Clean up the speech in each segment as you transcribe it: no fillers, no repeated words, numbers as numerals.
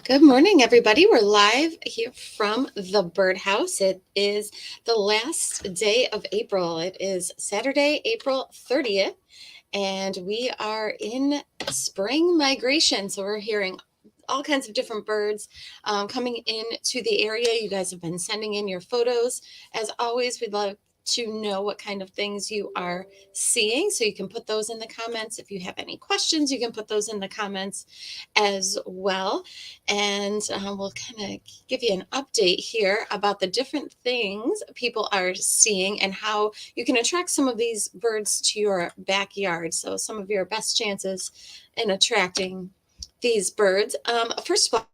Good morning, everybody. We're live here from the birdhouse. It is the last day of April. It is Saturday, April 30th, and we are in spring migration. So we're hearing all kinds of different birds coming into the area. You guys have been sending in your photos. As always, we'd love to know what kind of things you are seeing. So you can put those in the comments. If you have any questions, you can put those in the comments as well. And we'll kind of give you an update here about the different things people are seeing and how you can attract some of these birds to your backyard. So some of your best chances in attracting these birds. First of all,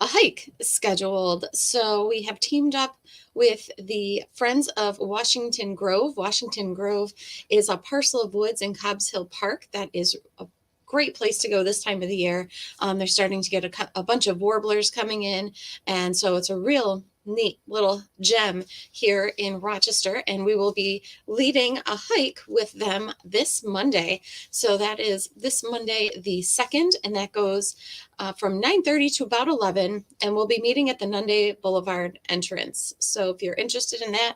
a hike scheduled. So we have teamed up with the Friends of Washington Grove. Washington Grove is a parcel of woods in Cobbs Hill Park that is a great place to go this time of the year. They're starting to get a bunch of warblers coming in, and so it's a real neat little gem here in Rochester, and we will be leading a hike with them this Monday. So that is this Monday the 2nd, and that goes from 9:30 to about 11, and we'll be meeting at the Nunde Boulevard entrance. So if you're interested in that,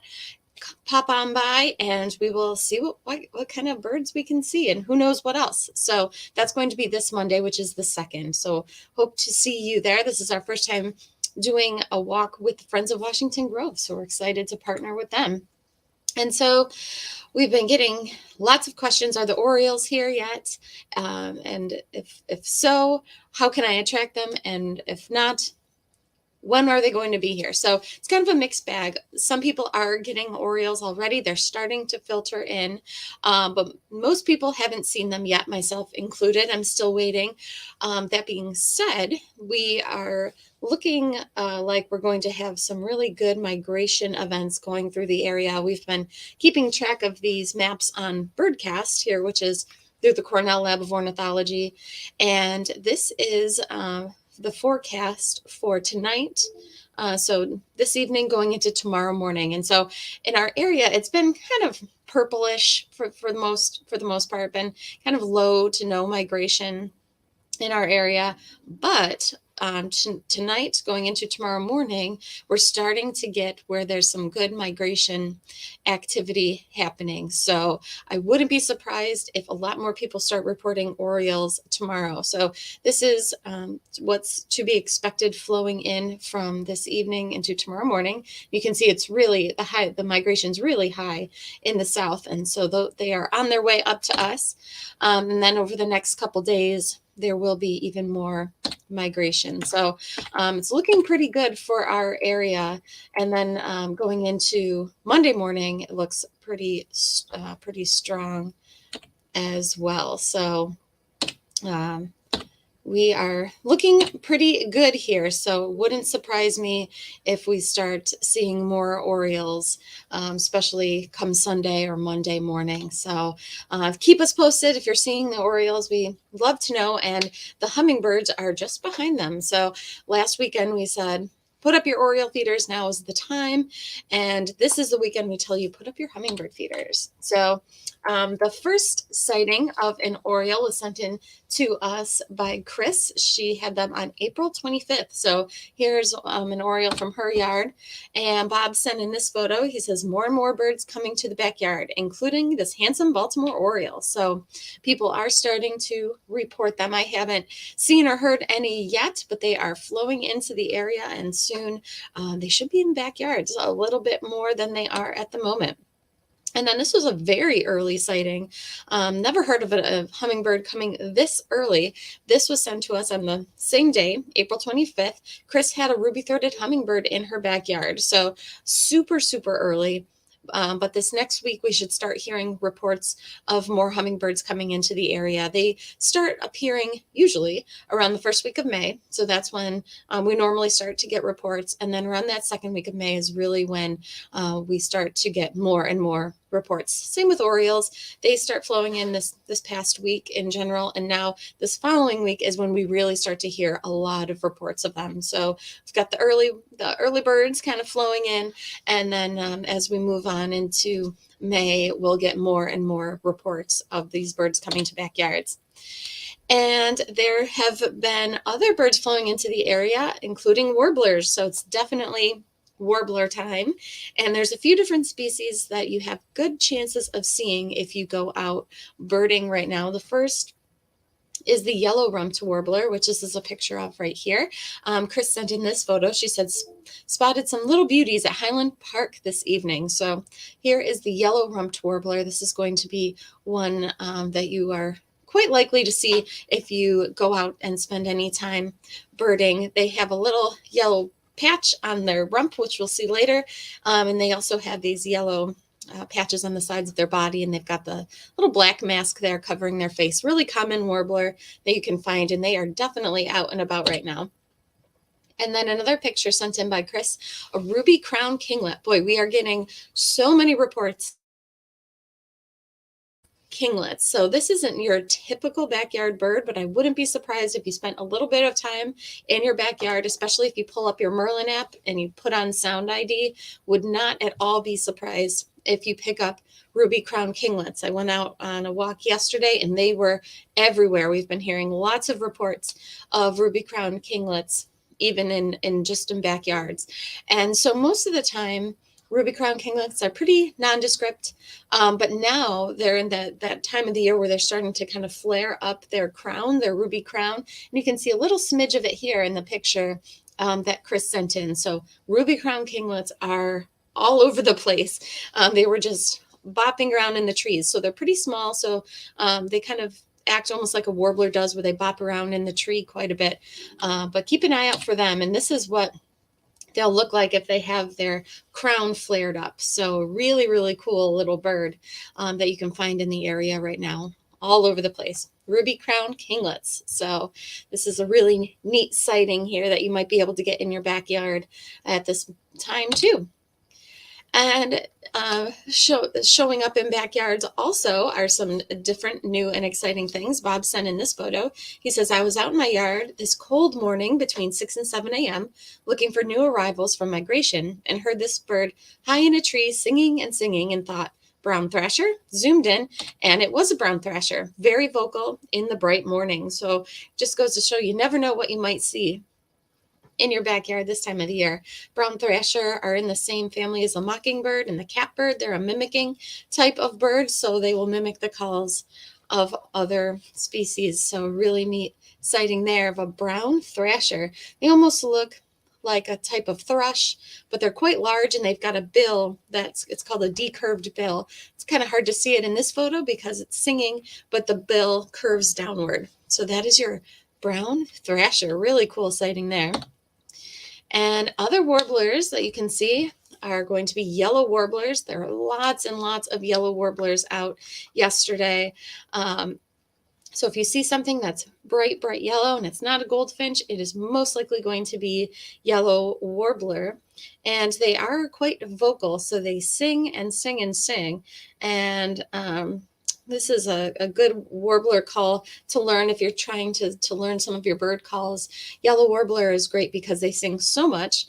pop on by and we will see what kind of birds we can see and who knows what else. So that's going to be this Monday, which is the 2nd. So hope to see you there. This is our first time doing a walk with the Friends of Washington Grove, so we're excited to partner with them. And so we've been getting lots of questions. Are the Orioles here yet? And if so, how can I attract them? And if not, when are they going to be here? So it's kind of a mixed bag. Some people are getting Orioles already. They're starting to filter in, but most people haven't seen them yet, myself included. I'm still waiting. That being said, we are looking like we're going to have some really good migration events going through the area. We've been keeping track of these maps on Birdcast here, which is through the Cornell Lab of Ornithology. And this is the forecast for tonight. So this evening going into tomorrow morning. And so in our area, it's been kind of purplish for the most part, been kind of low to no migration in our area. But tonight going into tomorrow morning, we're starting to get where there's some good migration activity happening. So I wouldn't be surprised if a lot more people start reporting Orioles tomorrow. So this is what's to be expected flowing in from this evening into tomorrow morning. You can see it's really the migration's really high in the south. And so they are on their way up to us. And then over the next couple days, there will be even more migration. So it's looking pretty good for our area. And then going into Monday morning, it looks pretty strong as well. So we are looking pretty good here. So it wouldn't surprise me if we start seeing more Orioles, especially come Sunday or Monday morning. So keep us posted if you're seeing the Orioles. We love to know. And the Hummingbirds are just behind them. So last weekend we said, put up your Oriole feeders. Now is the time. And this is the weekend we tell you, put up your Hummingbird feeders. So the first sighting of an Oriole was sent in to us by Chris. She had them on April 25th. So here's an Oriole from her yard. And Bob sent in this photo. He says, more and more birds coming to the backyard, including this handsome Baltimore Oriole. So people are starting to report them. I haven't seen or heard any yet, but they are flowing into the area, and soon they should be in backyards a little bit more than they are at the moment. And then this was a very early sighting. Never heard of a hummingbird coming this early. This was sent to us on the same day, April 25th. Chris had a ruby-throated hummingbird in her backyard. So super, super early. But this next week, we should start hearing reports of more hummingbirds coming into the area. They start appearing usually around the first week of May. So that's when we normally start to get reports. And then around that second week of May is really when we start to get more and more reports. Same with Orioles. They start flowing in this past week in general. And now this following week is when we really start to hear a lot of reports of them. So we've got the early birds kind of flowing in. And then as we move on into May, we'll get more and more reports of these birds coming to backyards. And there have been other birds flowing into the area, including warblers. So it's definitely warbler time. And there's a few different species that you have good chances of seeing if you go out birding right now. The first is the yellow rumped warbler, which this is a picture of right here. Chris sent in this photo. She said, spotted some little beauties at Highland Park this evening. So here is the yellow rumped warbler. This is going to be one that you are quite likely to see if you go out and spend any time birding. They have a little yellow patch on their rump, which we'll see later. And they also have these yellow patches on the sides of their body, and they've got the little black mask there covering their face. Really common warbler that you can find, and they are definitely out and about right now. And then another picture sent in by Chris, a ruby crown kinglet. Boy, we are getting so many reports. Kinglets. So this isn't your typical backyard bird, but I wouldn't be surprised if you spent a little bit of time in your backyard, especially if you pull up your Merlin app and you put on Sound ID. Would not at all be surprised if you pick up ruby crown kinglets. I went out on a walk yesterday and they were everywhere. We've been hearing lots of reports of ruby crown kinglets, even in backyards. And so most of the time, ruby crown kinglets are pretty nondescript, but now they're in that time of the year where they're starting to kind of flare up their crown, their ruby crown. And you can see a little smidge of it here in the picture that Chris sent in. So ruby crown kinglets are all over the place. They were just bopping around in the trees. So they're pretty small. So they kind of act almost like a warbler does, where they bop around in the tree quite a bit. But keep an eye out for them. And this is what they'll look like if they have their crown flared up. So really, really cool little bird that you can find in the area right now, all over the place. Ruby crown kinglets. So this is a really neat sighting here that you might be able to get in your backyard at this time too. And showing up in backyards also are some different new and exciting things. Bob sent in this photo. He says, I was out in my yard this cold morning between 6 and 7 a.m. looking for new arrivals from migration and heard this bird high in a tree singing and thought, brown thrasher, zoomed in, and it was a brown thrasher, very vocal in the bright morning. So just goes to show you never know what you might see in your backyard this time of the year. Brown thrasher are in the same family as the mockingbird and the catbird. They're a mimicking type of bird, so they will mimic the calls of other species. So really neat sighting there of a brown thrasher. They almost look like a type of thrush, but they're quite large and they've got a bill it's called a decurved bill. It's kind of hard to see it in this photo because it's singing, but the bill curves downward. So that is your brown thrasher. Really cool sighting there. And other warblers that you can see are going to be yellow warblers. There are lots and lots of yellow warblers out yesterday. So if you see something that's bright, bright yellow and it's not a goldfinch, it is most likely going to be yellow warbler. And they are quite vocal, so they sing and sing and sing. And this is a good warbler call to learn if you're trying to learn some of your bird calls. Yellow warbler is great because they sing so much.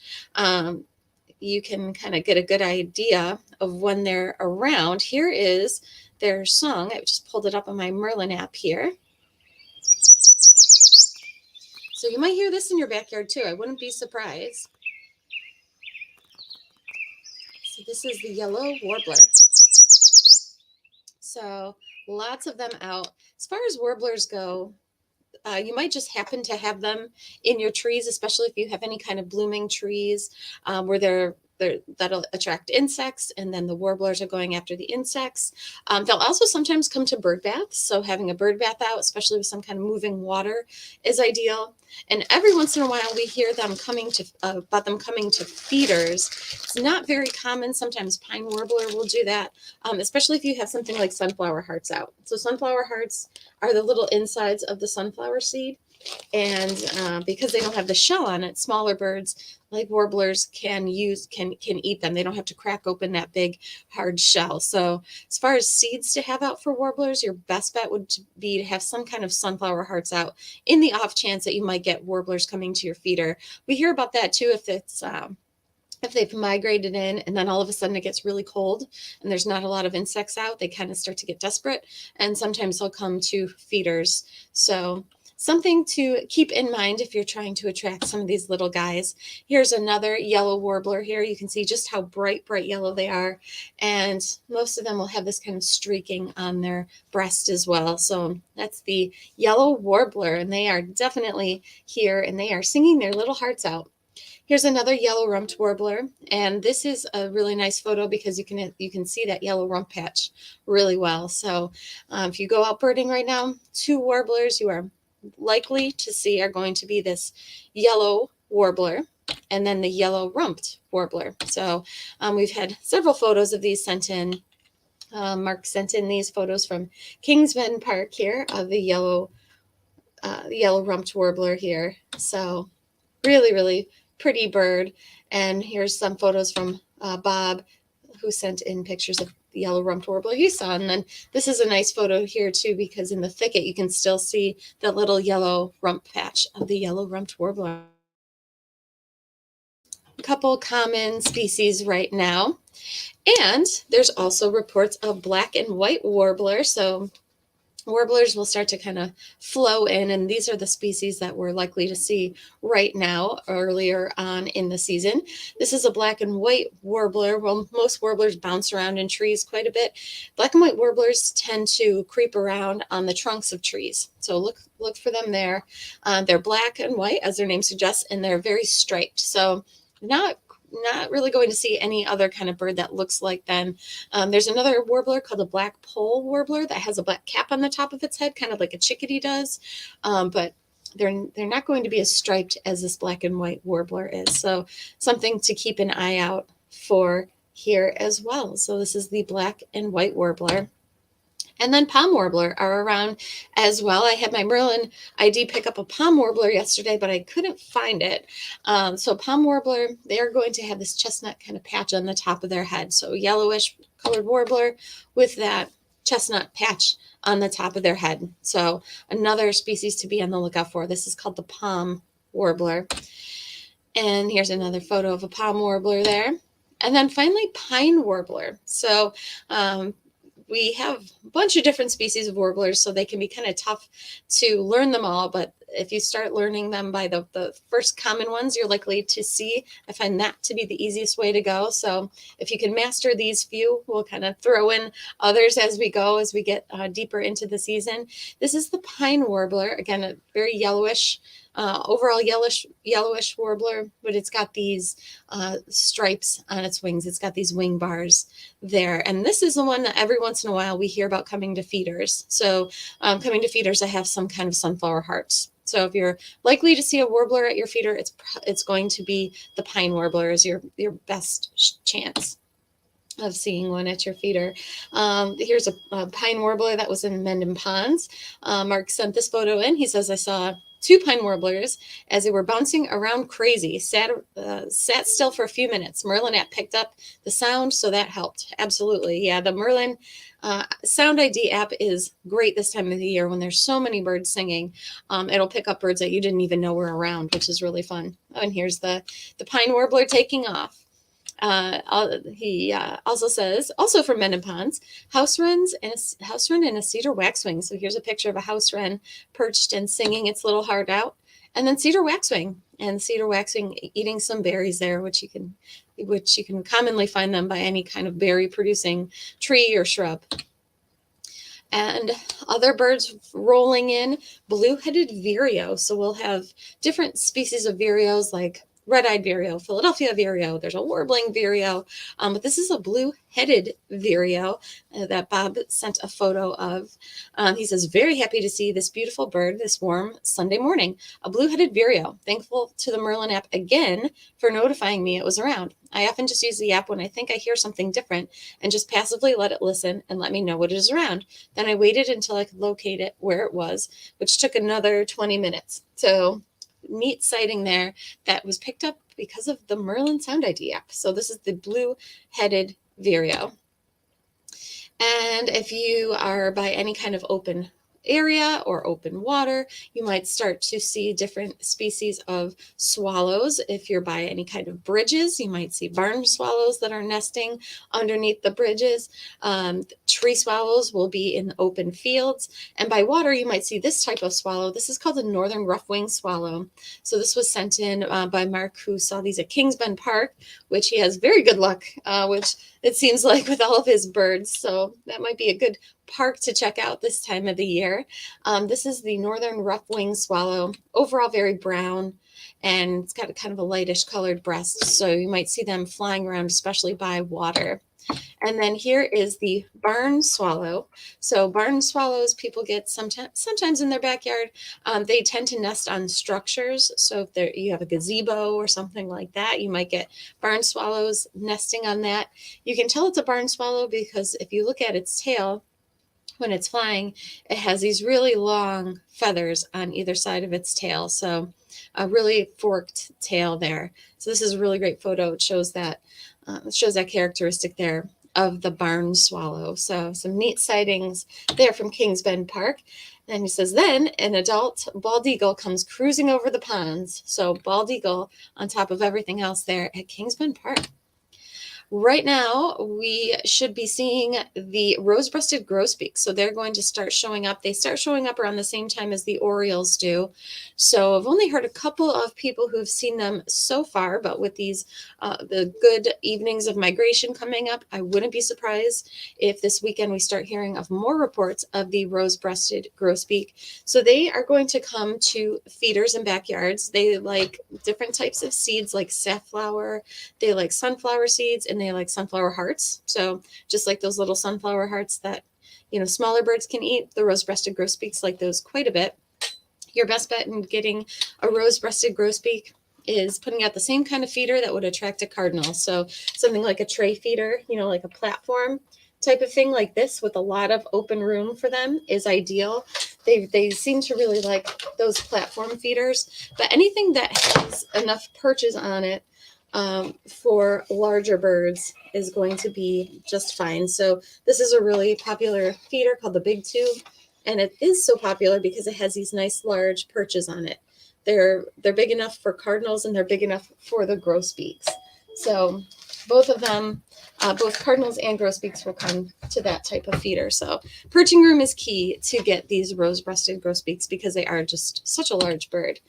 You can kind of get a good idea of when they're around. Here is their song. I just pulled it up on my Merlin app here. So you might hear this in your backyard too. I wouldn't be surprised. So this is the yellow warbler. So lots of them out. As far as warblers go, you might just happen to have them in your trees, especially if you have any kind of blooming trees where that'll attract insects, and then the warblers are going after the insects. They'll also sometimes come to bird baths, so having a bird bath out, especially with some kind of moving water, is ideal. And every once in a while, we hear them about them coming to feeders. It's not very common. Sometimes pine warbler will do that, especially if you have something like sunflower hearts out. So sunflower hearts are the little insides of the sunflower seed. And because they don't have the shell on it, smaller birds like warblers can eat them. They don't have to crack open that big hard shell. So as far as seeds to have out for warblers, your best bet would be to have some kind of sunflower hearts out in the off chance that you might get warblers coming to your feeder. We hear about that too if if they've migrated in and then all of a sudden it gets really cold and there's not a lot of insects out, they kind of start to get desperate, and sometimes they'll come to feeders. So something to keep in mind if you're trying to attract some of these little guys. Here's another yellow warbler here. You can see just how bright yellow they are, and most of them will have this kind of streaking on their breast as well. So that's the yellow warbler, and they are definitely here, and they are singing their little hearts out. Here's another yellow rumped warbler, and this is a really nice photo because you can see that yellow rump patch really well. So if you go out birding right now, 2 warblers you are likely to see are going to be this yellow warbler and then the yellow rumped warbler. So we've had several photos of these sent in. Mark sent in these photos from Kingsman Park here of the yellow rumped warbler here. So really pretty bird. And here's some photos from Bob, who sent in pictures of the yellow rumped warbler he saw. And then this is a nice photo here too, because in the thicket you can still see the little yellow rump patch of the yellow rumped warbler. A couple common species right now. And there's also reports of black and white warbler. So warblers will start to kind of flow in, and these are the species that we're likely to see right now earlier on in the season. This is a black and white warbler. Well, most warblers bounce around in trees quite a bit. Black and white warblers tend to creep around on the trunks of trees. So look for them there. They're black and white, as their name suggests, and they're very striped. So not really going to see any other kind of bird that looks like them. There's another warbler called a black pole warbler that has a black cap on the top of its head, kind of like a chickadee does, but they're not going to be as striped as this black and white warbler is. So something to keep an eye out for here as well. So this is the black and white warbler. And then palm warbler are around as well. I had my Merlin ID pick up a palm warbler yesterday, but I couldn't find it. So palm warbler, they're going to have this chestnut kind of patch on the top of their head. So yellowish colored warbler with that chestnut patch on the top of their head. So another species to be on the lookout for. This is called the palm warbler. And here's another photo of a palm warbler there. And then finally, pine warbler. So we have a bunch of different species of warblers, so they can be kind of tough to learn them all. But if you start learning them by the first common ones, you're likely to see. I find that to be the easiest way to go. So if you can master these few, we'll kind of throw in others as we go, as we get deeper into the season. This is the pine warbler. Again, a very yellowish, overall yellowish warbler, but it's got these stripes on its wings. It's got these wing bars there. And this is the one that every once in a while we hear about coming to feeders. So coming to feeders that have some kind of sunflower hearts. So if you're likely to see a warbler at your feeder, it's going to be the pine warbler is your best chance of seeing one at your feeder. Here's a pine warbler that was in Mendon Ponds. Mark sent this photo in. He says, I saw 2 pine warblers as they were bouncing around crazy, sat still for a few minutes. Merlin app picked up the sound, so that helped. Absolutely. Yeah, the Merlin Sound ID app is great this time of the year when there's so many birds singing. It'll pick up birds that you didn't even know were around, which is really fun. Oh, and here's the pine warbler taking off. He also says, also from Mendon Ponds, house wren and a cedar waxwing. So here's a picture of a house wren perched and singing its little heart out, and then cedar waxwing eating some berries there, which you can commonly find them by any kind of berry producing tree or shrub. And other birds rolling in, blue-headed vireo. So we'll have different species of vireos like red-eyed vireo, Philadelphia vireo. There's a warbling vireo, but this is a blue-headed vireo that Bob sent a photo of. He says, very happy to see this beautiful bird this warm Sunday morning, a blue-headed vireo. Thankful to the Merlin app again for notifying me it was around. I often just use the app when I think I hear something different and just passively let it listen and let me know what it is around. Then I waited until I could locate it where it was, which took another 20 minutes. So neat sighting there that was picked up because of the Merlin Sound ID app. So this is the blue-headed vireo. And if you are by any kind of open area or open water, you might start to see different species of swallows. If you're by any kind of bridges, you might see barn swallows that are nesting underneath the bridges. Tree swallows will be in open fields. And by water, you might see this type of swallow. This is called the northern rough-winged swallow. So this was sent in by Mark, who saw these at Kings Bend Park, which he has very good luck, which it seems like with all of his birds. So that might be a good park to check out this time of the year. This is the northern rough-winged swallow, overall very brown, and it's got a kind of a lightish colored breast. So you might see them flying around, especially by water. And then here is the barn swallow. So barn swallows people get sometimes in their backyard. They tend to nest on structures. So if you have a gazebo or something like that, you might get barn swallows nesting on that. You can tell it's a barn swallow because if you look at its tail, when it's flying, it has these really long feathers on either side of its tail. So a really forked tail there. So this is a really great photo. It shows that characteristic there of the barn swallow. So some neat sightings there from Kings Bend Park. And he says, then an adult bald eagle comes cruising over the ponds. So bald eagle on top of everything else there at Kings Bend Park. Right now, we should be seeing the rose-breasted grosbeak. So they're going to start showing up. They start showing up around the same time as the orioles do. So I've only heard a couple of people who've seen them so far, but with these, the good evenings of migration coming up, I wouldn't be surprised if this weekend we start hearing of more reports of the rose-breasted grosbeak. So they are going to come to feeders and backyards. They like different types of seeds like safflower. They like sunflower seeds, and they like sunflower hearts. So just like those little sunflower hearts that, smaller birds can eat, the rose-breasted grosbeaks like those quite a bit. Your best bet in getting a rose-breasted grosbeak is putting out the same kind of feeder that would attract a cardinal. So something like a tray feeder, like a platform type of thing like this with a lot of open room for them is ideal. They seem to really like those platform feeders, but anything that has enough perches on it for larger birds is going to be just fine. So this is a really popular feeder called the Big Tube, and it is so popular because it has these nice large perches on it. They're big enough for cardinals and they're big enough for the grosbeaks. So both of them, both cardinals and grosbeaks will come to that type of feeder. So perching room is key to get these rose-breasted grosbeaks because they are just such a large bird.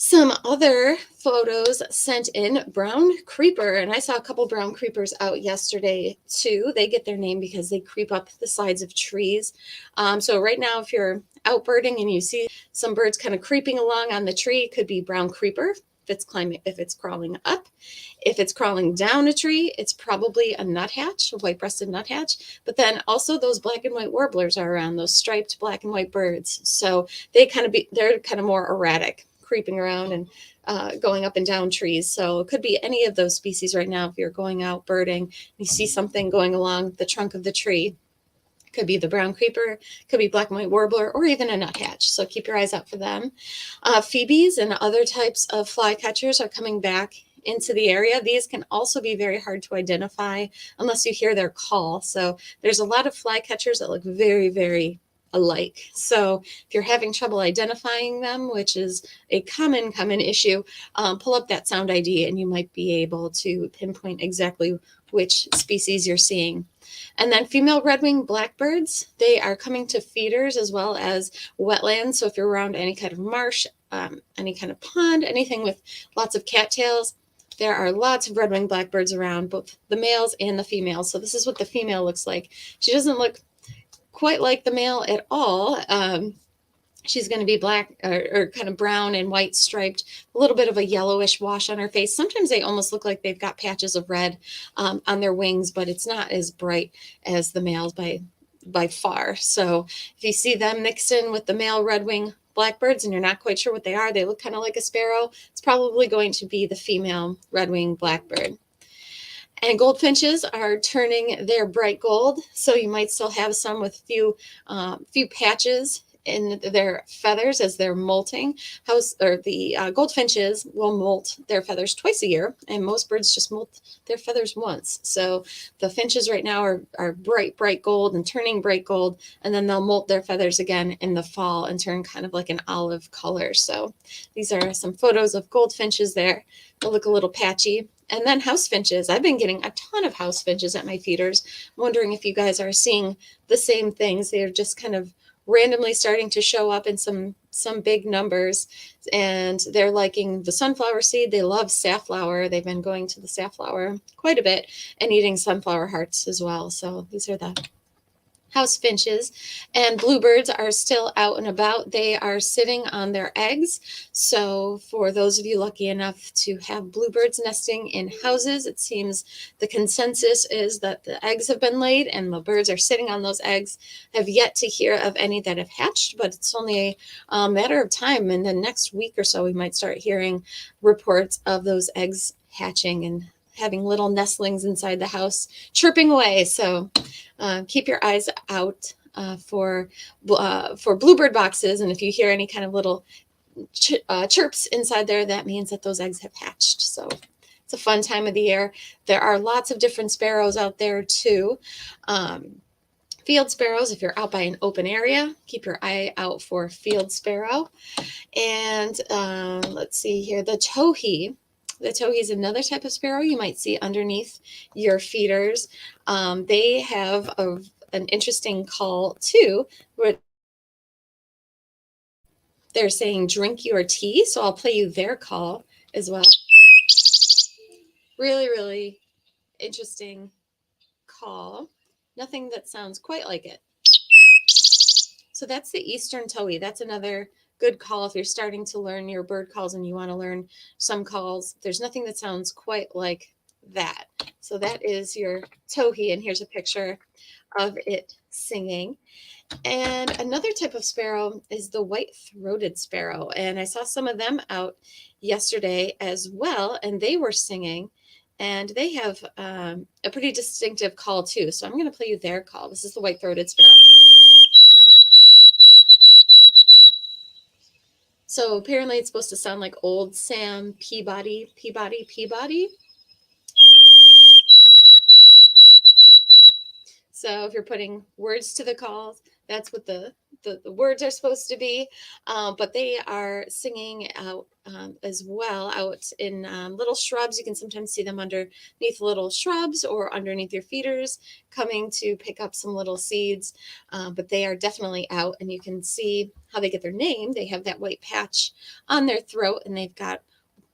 Some other photos sent in, brown creeper, and I saw a couple brown creepers out yesterday too. They get their name because they creep up the sides of trees. So right now, if you're out birding and you see some birds kind of creeping along on the tree, it could be brown creeper. If it's crawling up. If it's crawling down a tree, it's probably a nuthatch, a white-breasted nuthatch. But then also those black and white warblers are around, those striped black and white birds. So they're kind of more erratic, creeping around and going up and down trees. So it could be any of those species right now. If you're going out birding, you see something going along the trunk of the tree. Could be the brown creeper, could be black and white warbler, or even a nuthatch. So keep your eyes out for them. Phoebes and other types of flycatchers are coming back into the area. These can also be very hard to identify unless you hear their call. So there's a lot of flycatchers that look very, very alike. So if you're having trouble identifying them, which is a common issue, pull up that sound ID and you might be able to pinpoint exactly which species you're seeing. And then female red-winged blackbirds, they are coming to feeders as well as wetlands. So if you're around any kind of marsh, any kind of pond, anything with lots of cattails, there are lots of red-winged blackbirds around, both the males and the females. So this is what the female looks like. She doesn't look quite like the male at all. She's going to be black or kind of brown and white striped, a little bit of a yellowish wash on her face. Sometimes they almost look like they've got patches of red on their wings, but it's not as bright as the males by far. So if you see them mixed in with the male red-winged blackbirds and you're not quite sure what they are, they look kind of like a sparrow, it's probably going to be the female red-winged blackbird. And goldfinches are turning their bright gold, so you might still have some with few patches in their feathers as they're molting. The goldfinches will molt their feathers twice a year, and most birds just molt their feathers once. So the finches right now are bright gold and turning bright gold, and then they'll molt their feathers again in the fall and turn kind of like an olive color. So these are some photos of goldfinches there. They'll look a little patchy. And then house finches. I've been getting a ton of house finches at my feeders. I'm wondering if you guys are seeing the same things. They're just kind of randomly starting to show up in some big numbers, and they're liking the sunflower seed. They love safflower. They've been going to the safflower quite a bit and eating sunflower hearts as well. So these are the house finches. And bluebirds are still out and about. They are sitting on their eggs. So for those of you lucky enough to have bluebirds nesting in houses, it seems the consensus is that the eggs have been laid and the birds are sitting on those eggs. Have yet to hear of any that have hatched, but it's only a matter of time. In the next week or so, we might start hearing reports of those eggs hatching and having little nestlings inside the house chirping away. So keep your eyes out for bluebird boxes. And if you hear any kind of little chirps inside there, that means that those eggs have hatched. So it's a fun time of the year. There are lots of different sparrows out there too. Field sparrows, if you're out by an open area, keep your eye out for field sparrow. And let's see here, the towhee. The towhee is another type of sparrow you might see underneath your feeders. They have an interesting call too, where they're saying drink your tea. So I'll play you their call as well. Really, really interesting call. Nothing that sounds quite like it. So that's the eastern towhee. That's another good call if you're starting to learn your bird calls and you want to learn some calls. There's nothing that sounds quite like that. So that is your towhee, and here's a picture of it singing. And another type of sparrow is the white-throated sparrow, and I saw some of them out yesterday as well, and they were singing, and they have a pretty distinctive call too. So I'm going to play you their call. This is the white-throated sparrow. So apparently it's supposed to sound like old Sam Peabody. So if you're putting words to the calls, that's what the words are supposed to be. But they are singing out as well, out in little shrubs. You can sometimes see them underneath little shrubs or underneath your feeders, coming to pick up some little seeds. But they are definitely out, and you can see how they get their name. They have that white patch on their throat, and they've got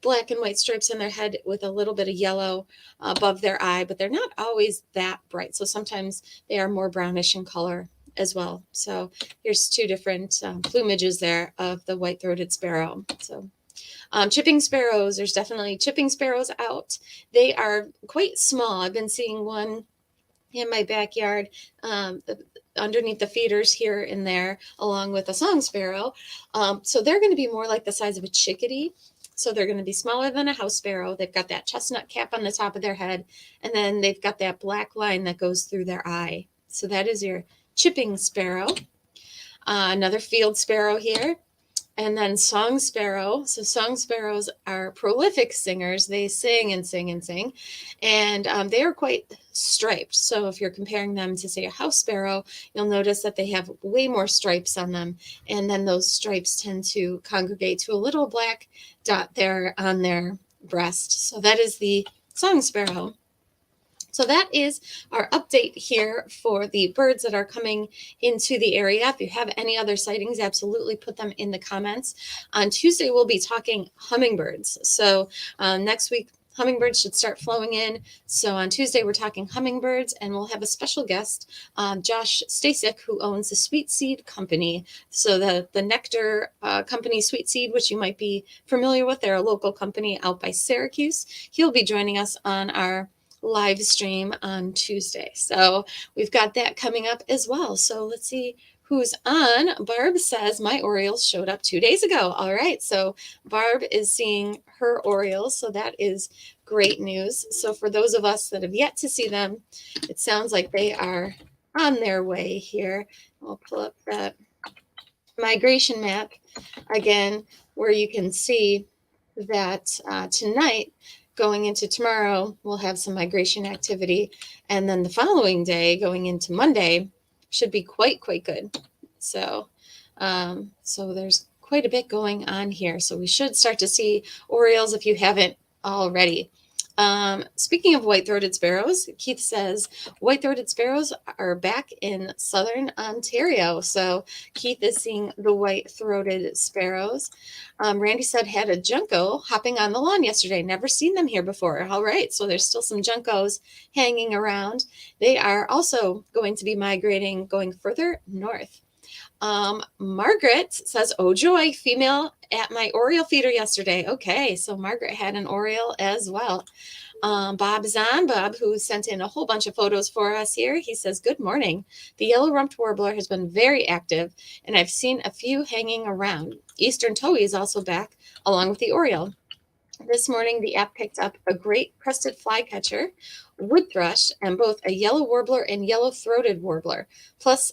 black and white stripes on their head with a little bit of yellow above their eye, but they're not always that bright. So sometimes they are more brownish in color as well. So here's two different plumages there of the white-throated sparrow. So chipping sparrows, there's definitely chipping sparrows out. They are quite small. I've been seeing one in my backyard underneath the feeders here and there, along with a song sparrow. So they're going to be more like the size of a chickadee. So they're going to be smaller than a house sparrow. They've got that chestnut cap on the top of their head, and then they've got that black line that goes through their eye. So that is your chipping sparrow. Another field sparrow here. And then song sparrow. So song sparrows are prolific singers. They sing and sing and sing. And they are quite striped. So if you're comparing them to, say, a house sparrow, you'll notice that they have way more stripes on them. And then those stripes tend to congregate to a little black dot there on their breast. So that is the song sparrow. So that is our update here for the birds that are coming into the area. If you have any other sightings, absolutely put them in the comments. On Tuesday, we'll be talking hummingbirds. So next week, hummingbirds should start flowing in. So on Tuesday, we're talking hummingbirds, and we'll have a special guest, Josh Stasek, who owns the Sweet Seed Company. So the Nectar Company Sweet Seed, which you might be familiar with, they're a local company out by Syracuse. He'll be joining us on our live stream on Tuesday. So we've got that coming up as well. So let's see who's on. Barb says, my Orioles showed up 2 days ago. All right. So Barb is seeing her Orioles. So that is great news. So for those of us that have yet to see them, it sounds like they are on their way here. I'll pull up that migration map again, where you can see that tonight going into tomorrow, we'll have some migration activity. And then the following day, going into Monday, should be quite good. So, so there's quite a bit going on here. So we should start to see Orioles if you haven't already. Speaking of white-throated sparrows, Keith says white-throated sparrows are back in southern Ontario. So Keith is seeing the white-throated sparrows. Randy said had a junco hopping on the lawn yesterday. Never seen them here before. All right, so there's still some juncos hanging around. They are also going to be migrating, going further north. Margaret says, oh joy, female at my Oriole feeder yesterday. Okay, so Margaret had an Oriole as well. Bob is on. Bob, who sent in a whole bunch of photos for us here, he says, good morning. The yellow rumped warbler has been very active, and I've seen a few hanging around. Eastern towhee is also back, along with the Oriole. This morning, the app picked up a great crested flycatcher, wood thrush, and both a yellow warbler and yellow-throated warbler, plus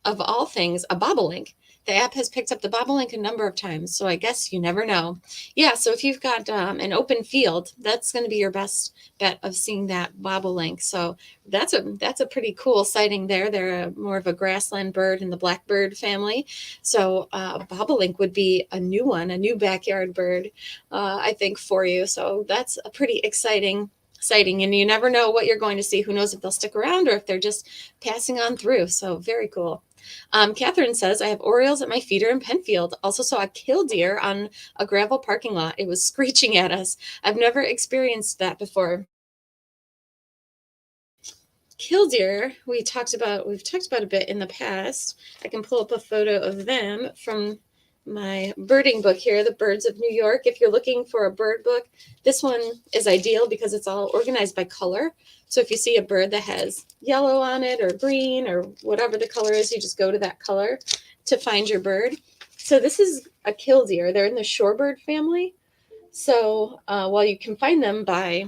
of all things, a bobolink. The app has picked up the bobolink a number of times, so I guess you never know. Yeah, so if you've got an open field, that's going to be your best bet of seeing that bobolink. So that's a pretty cool sighting there. They're more of a grassland bird in the Blackbird family. So bobolink would be a new one, a new backyard bird, I think, for you. So that's a pretty exciting sighting, and you never know what you're going to see. Who knows if they'll stick around or if they're just passing on through. So very cool. Catherine says, I have Orioles at my feeder in Penfield. Also saw a killdeer on a gravel parking lot. It was screeching at us. I've never experienced that before. Killdeer, we've talked about a bit in the past. I can pull up a photo of them from my birding book here, The Birds of New York. If you're looking for a bird book, this one is ideal because it's all organized by color. So if you see a bird that has yellow on it or green or whatever the color is, you just go to that color to find your bird. So this is a killdeer. They're in the shorebird family. So while you can find them by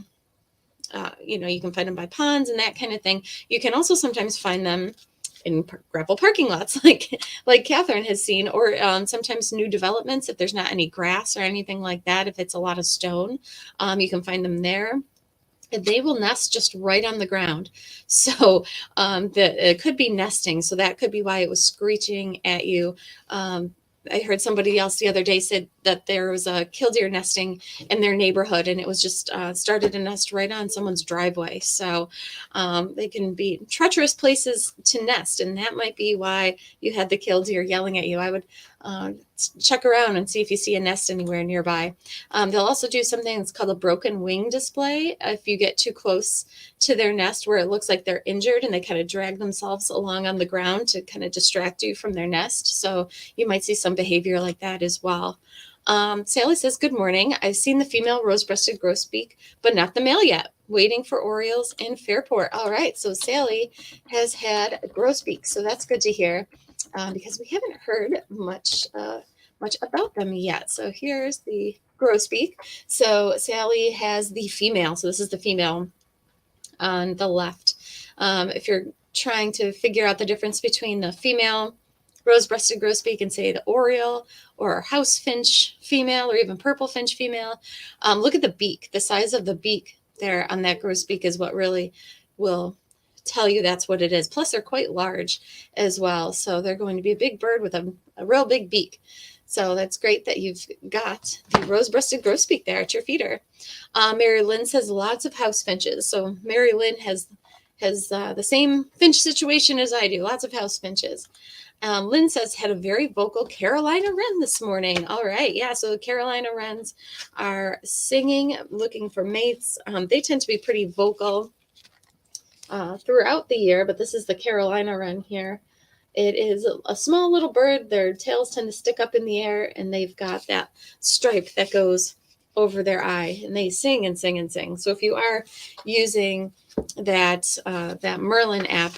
you can find them by ponds and that kind of thing, you can also sometimes find them in gravel parking lots, like Catherine has seen, or sometimes new developments. If there's not any grass or anything like that, if it's a lot of stone, you can find them there. They will nest just right on the ground. So it could be nesting. So that could be why it was screeching at you. I heard somebody else the other day said that there was a killdeer nesting in their neighborhood, and it was just started to nest right on someone's driveway. So they can be treacherous places to nest, and that might be why you had the killdeer yelling at you. I would check around and see if you see a nest anywhere nearby. They'll also do something that's called a broken wing display. If you get too close to their nest where it looks like they're injured and they kind of drag themselves along on the ground to kind of distract you from their nest. So you might see some behavior like that as well. Sally says, good morning. I've seen the female rose-breasted grosbeak, but not the male yet. Waiting for Orioles in Fairport. All right, so Sally has had a grosbeak, so that's good to hear because we haven't heard much about them yet. So here's the grosbeak. So Sally has the female. So this is the female on the left. If you're trying to figure out the difference between the female rose-breasted grosbeak and say the Oriole or house finch female or even purple finch female, look at the beak. The size of the beak there on that grosbeak is what really will tell you that's what it is. Plus they're quite large as well. So they're going to be a big bird with a real big beak. So that's great that you've got the rose-breasted grosbeak there at your feeder. Mary Lynn says lots of house finches. So Mary Lynn has the same finch situation as I do, lots of house finches. Lynn says had a very vocal Carolina wren this morning. All right, yeah, so the Carolina wrens are singing, looking for mates. They tend to be pretty vocal throughout the year, but this is the Carolina wren here. It is a small little bird. Their tails tend to stick up in the air, and they've got that stripe that goes over their eye, and they sing and sing and sing. So if you are using that Merlin app,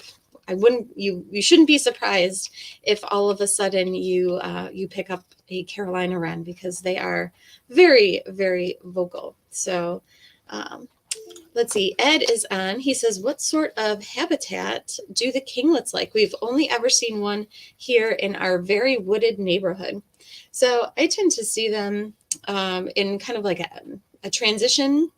you shouldn't be surprised if all of a sudden you pick up a Carolina wren because they are very, very vocal. So Let's see. Ed is on. He says, what sort of habitat do the kinglets like? We've only ever seen one here in our very wooded neighborhood. So I tend to see them in kind of like a transition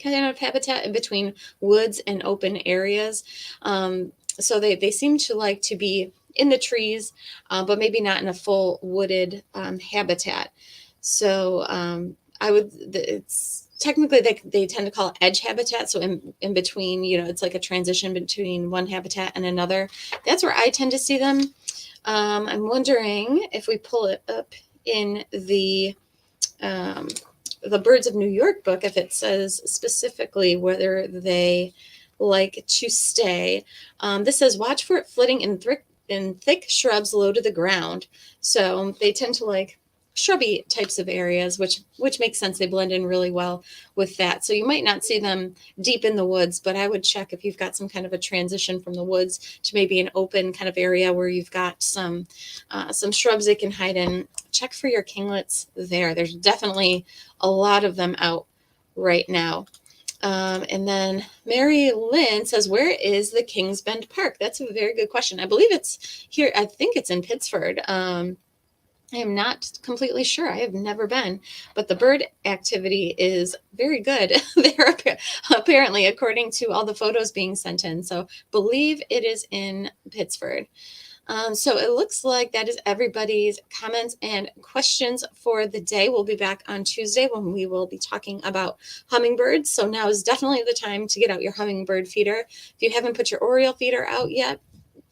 kind of habitat in between woods and open areas. So they seem to like to be in the trees, but maybe not in a full wooded habitat. So it's technically they tend to call it edge habitat. So in between, it's like a transition between one habitat and another. That's where I tend to see them. I'm wondering if we pull it up in the Birds of New York book, if it says specifically whether they like to stay. This says, watch for it flitting in thick shrubs low to the ground. So they tend to like shrubby types of areas, which makes sense. They blend in really well with that. So you might not see them deep in the woods, but I would check if you've got some kind of a transition from the woods to maybe an open kind of area where you've got some shrubs they can hide in. Check for your kinglets there. There's definitely a lot of them out right now. And then Mary Lynn says, where is the Kings Bend Park? That's a very good question. I believe it's here. I think it's in Pittsford. I am not completely sure. I have never been, but the bird activity is very good there, apparently, according to all the photos being sent in. So believe it is in Pittsford. So it looks like that is everybody's comments and questions for the day. We'll be back on Tuesday when we will be talking about hummingbirds. So now is definitely the time to get out your hummingbird feeder. If you haven't put your Oriole feeder out yet,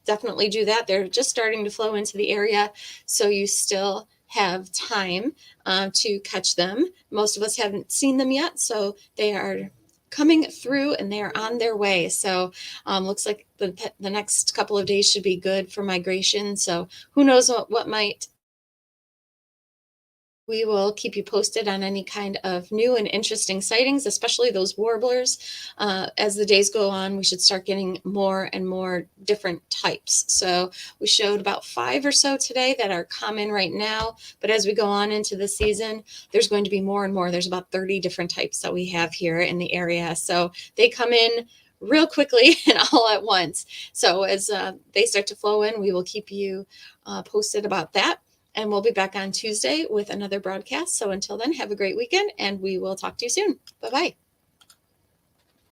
definitely do that. They're just starting to flow into the area, so you still have time to catch them. Most of us haven't seen them yet, so they are coming through and they are on their way. So looks like the next couple of days should be good for migration. So who knows what might. We will keep you posted on any kind of new and interesting sightings, especially those warblers. As the days go on, we should start getting more and more different types. So we showed about 5 or so today that are common right now. But as we go on into the season, there's going to be more and more. There's about 30 different types that we have here in the area. So they come in real quickly and all at once. So as they start to flow in, we will keep you posted about that. And we'll be back on Tuesday with another broadcast. So until then, have a great weekend and we will talk to you soon. Bye-bye.